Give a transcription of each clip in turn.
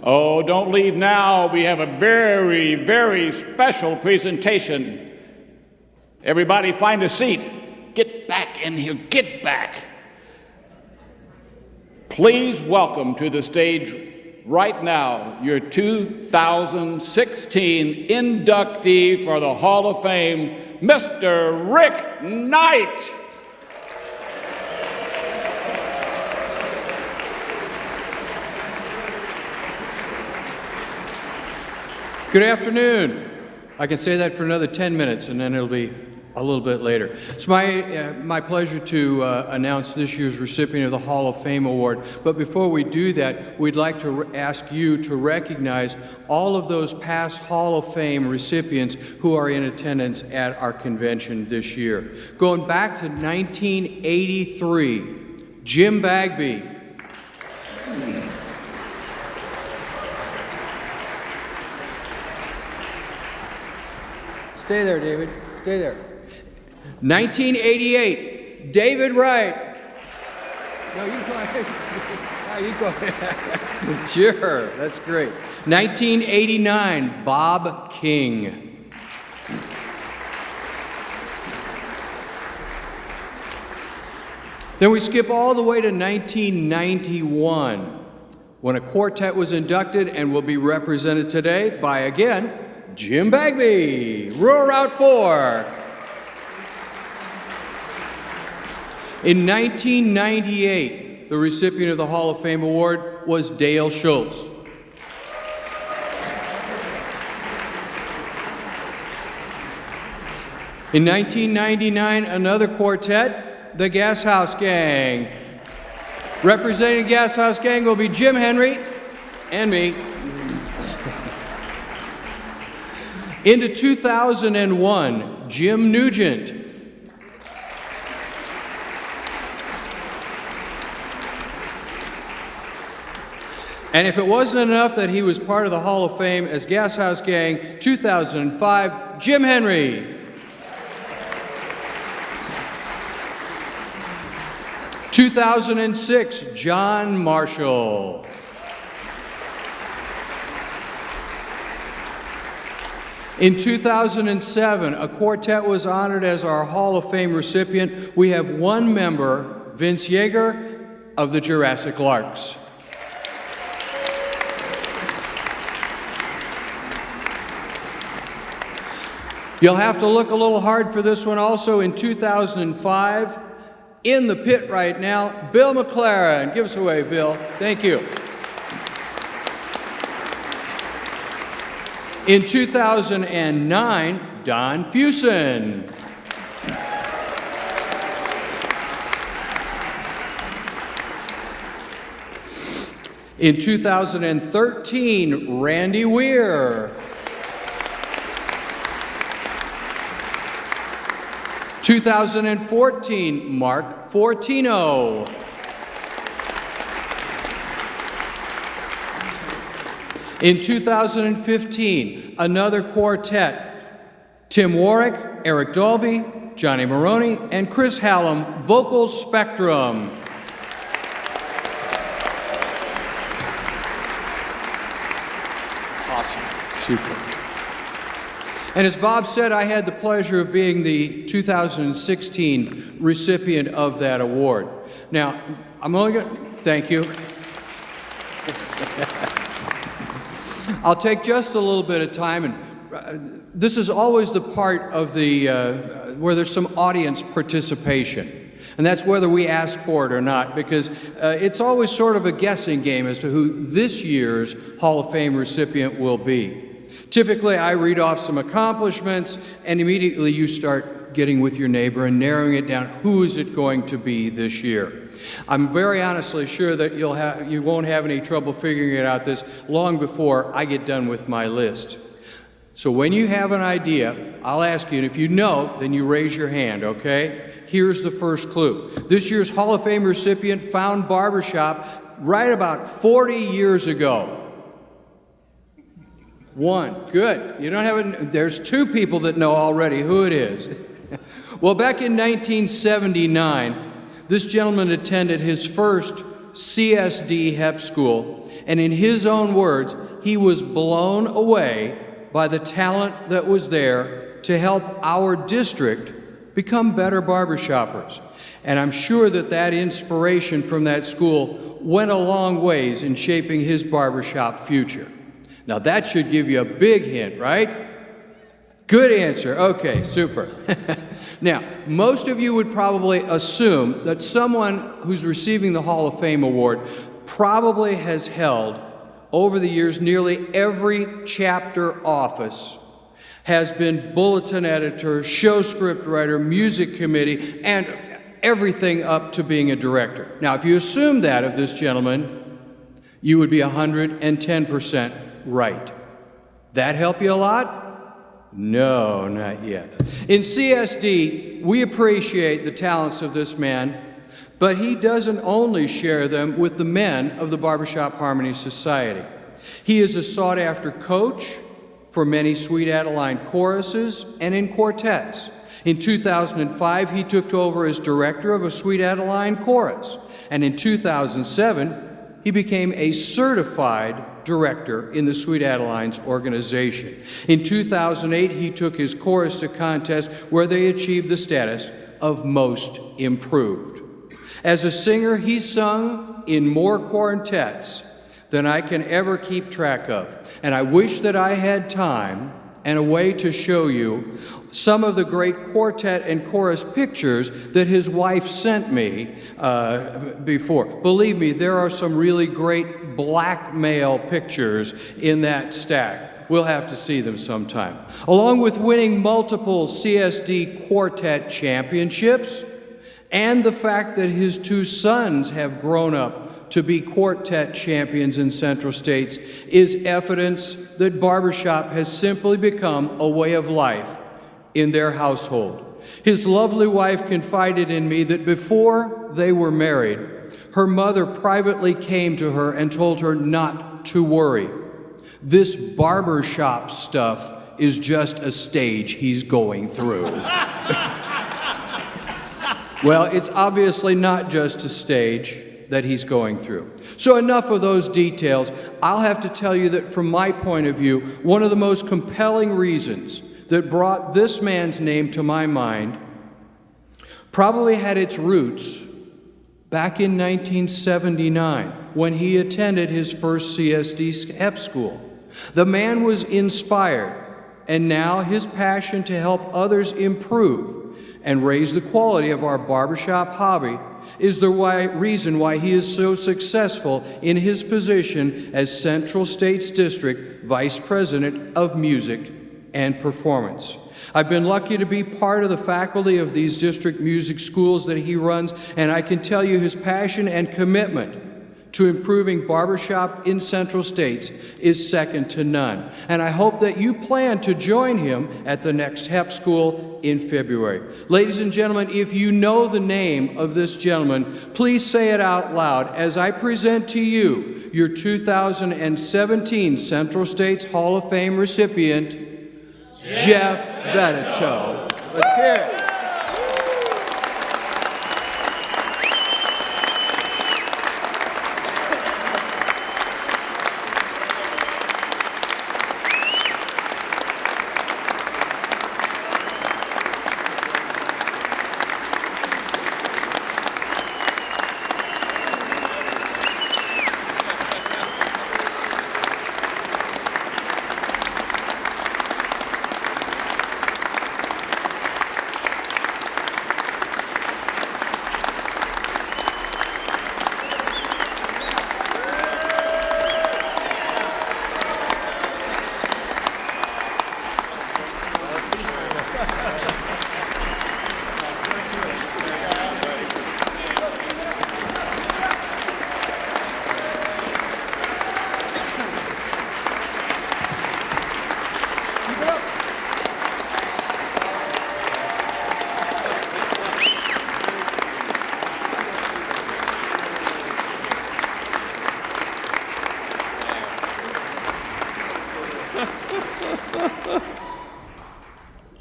Oh, don't leave now. We have a very, very special presentation. Everybody find a seat. Get back in here. Get back. Please welcome to the stage right now your 2016 inductee for the Hall of Fame, Mr. Rick Knight. Good afternoon. I can say that for another 10 minutes, and then it'll be a little bit later. It's my pleasure to announce this year's recipient of the Hall of Fame Award. But before we do that, we'd like to ask you to recognize all of those past Hall of Fame recipients who are in attendance at our convention this year. Going back to 1983, Jim Bagby. Stay there, David. Stay there. 1988, David Wright. No, you go ahead. No, you go ahead. Sure, that's great. 1989, Bob King. Then we skip all the way to 1991, when a quartet was inducted and will be represented today by, again, Jim Bagby, Rural Route 4. In 1998, the recipient of the Hall of Fame Award was Dale Schultz. In 1999, another quartet, the Gas House Gang. Representing the Gas House Gang will be Jim Henry and me. Into 2001, Jim Nugent. And if it wasn't enough that he was part of the Hall of Fame as Gas House Gang, 2005, Jim Henry. 2006, John Marshall. In 2007, a quartet was honored as our Hall of Fame recipient. We have one member, Vince Yeager of the Jurassic Larks. You'll have to look a little hard for this one also. In 2005, in the pit right now, Bill McLaren. Give us a wave, Bill. Thank you. In 2009, Don Fusen. In 2013, Randy Weir. 2014, Mark Fortino. In 2015, another quartet, Tim Warwick, Eric Dolby, Johnny Maroney, and Chris Hallam, Vocal Spectrum. Awesome. Super. And as Bob said, I had the pleasure of being the 2016 recipient of that award. Now, I'm only going to, thank you. I'll take just a little bit of time, and this is always the part of the where there's some audience participation, and that's whether we ask for it or not, because it's always sort of a guessing game as to who this year's Hall of Fame recipient will be. Typically, I read off some accomplishments, and immediately you start getting with your neighbor and narrowing it down. Who is it going to be this year? I'm very honestly sure that you won't have any trouble figuring it out this long before I get done with my list. So when you have an idea, I'll ask you, and if you know, then you raise your hand, okay? Here's the first clue. This year's Hall of Fame recipient found barbershop right about 40 years ago. One, good. You don't have it. There's two people that know already who it is. Well, back in 1979, this gentleman attended his first CSD Hep School, and in his own words, he was blown away by the talent that was there to help our district become better barbershoppers. And I'm sure that that inspiration from that school went a long ways in shaping his barbershop future. Now that should give you a big hint, right? Good answer. Okay, super. Now, most of you would probably assume that someone who's receiving the Hall of Fame award probably has held, over the years, nearly every chapter office, has been bulletin editor, show script writer, music committee, and everything up to being a director. Now, if you assume that of this gentleman, you would be 110% right. That help you a lot? No, not yet. In CSD, we appreciate the talents of this man, but he doesn't only share them with the men of the Barbershop Harmony Society. He is a sought-after coach for many Sweet Adeline choruses and in quartets. In 2005, he took over as director of a Sweet Adeline chorus, and in 2007, he became a certified director in the Sweet Adelines organization. In 2008, he took his chorus to contest where they achieved the status of Most Improved. As a singer, he sung in more quartets than I can ever keep track of. And I wish that I had time and a way to show you some of the great quartet and chorus pictures that his wife sent me before. Believe me, there are some really great blackmail pictures in that stack. We'll have to see them sometime. Along with winning multiple CSD quartet championships, and the fact that his two sons have grown up to be quartet champions in Central States is evidence that barbershop has simply become a way of life in their household. His lovely wife confided in me that before they were married, her mother privately came to her and told her not to worry. This barbershop stuff is just a stage he's going through. Well, it's obviously not just a stage that he's going through. So enough of those details. I'll have to tell you that from my point of view, one of the most compelling reasons that brought this man's name to my mind probably had its roots back in 1979 when he attended his first CSD Hep School. The man was inspired, and now his passion to help others improve and raise the quality of our barbershop hobby is the reason why he is so successful in his position as Central States District Vice President of Music and Performance. I've been lucky to be part of the faculty of these district music schools that he runs, and I can tell you his passion and commitment to improving barbershop in Central States is second to none. And I hope that you plan to join him at the next Hep School in February. Ladies and gentlemen, if you know the name of this gentleman, please say it out loud as I present to you your 2017 Central States Hall of Fame recipient, Jeff Veteto. Let's hear it.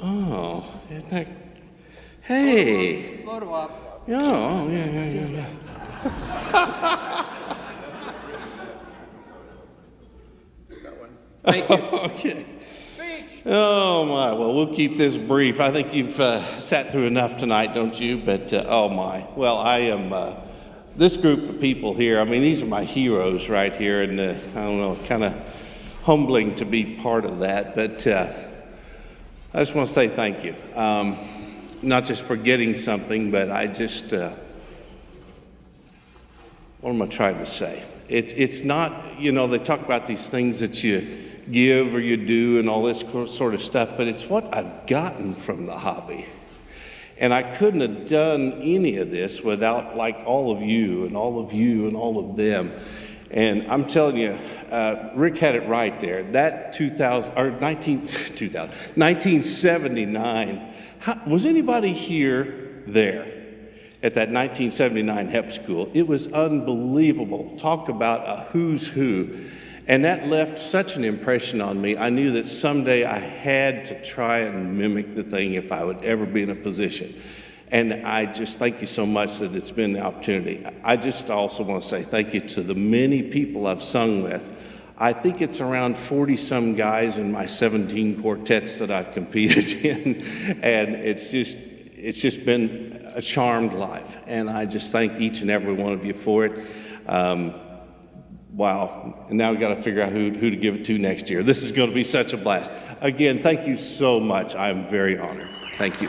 Oh, isn't that... Hey. Photo op. Oh, yeah. Thank you. Okay. Speech. Oh, my. Well, we'll keep this brief. I think you've sat through enough tonight, don't you? But, oh, my. Well, I am, this group of people here, I mean, these are my heroes right here. And, I don't know, kind of humbling to be part of that. But I just want to say thank you. Not just for getting something, but I just, what am I trying to say? It's not, you know, they talk about these things that you give or you do and all this sort of stuff, but it's what I've gotten from the hobby. And I couldn't have done any of this without like all of you and all of you and all of them. And I'm telling you, Rick had it right there. That 1979, was anybody here there at that 1979 HEP school? It was unbelievable. Talk about a who's who. And that left such an impression on me. I knew that someday I had to try and mimic the thing if I would ever be in a position. And I just thank you so much that it's been the opportunity. I just also want to say thank you to the many people I've sung with. I think it's around 40-some guys in my 17 quartets that I've competed in. And it's just been a charmed life. And I just thank each and every one of you for it. Wow, and now we've got to figure out who to give it to next year. This is going to be such a blast. Again, thank you so much. I'm very honored. Thank you.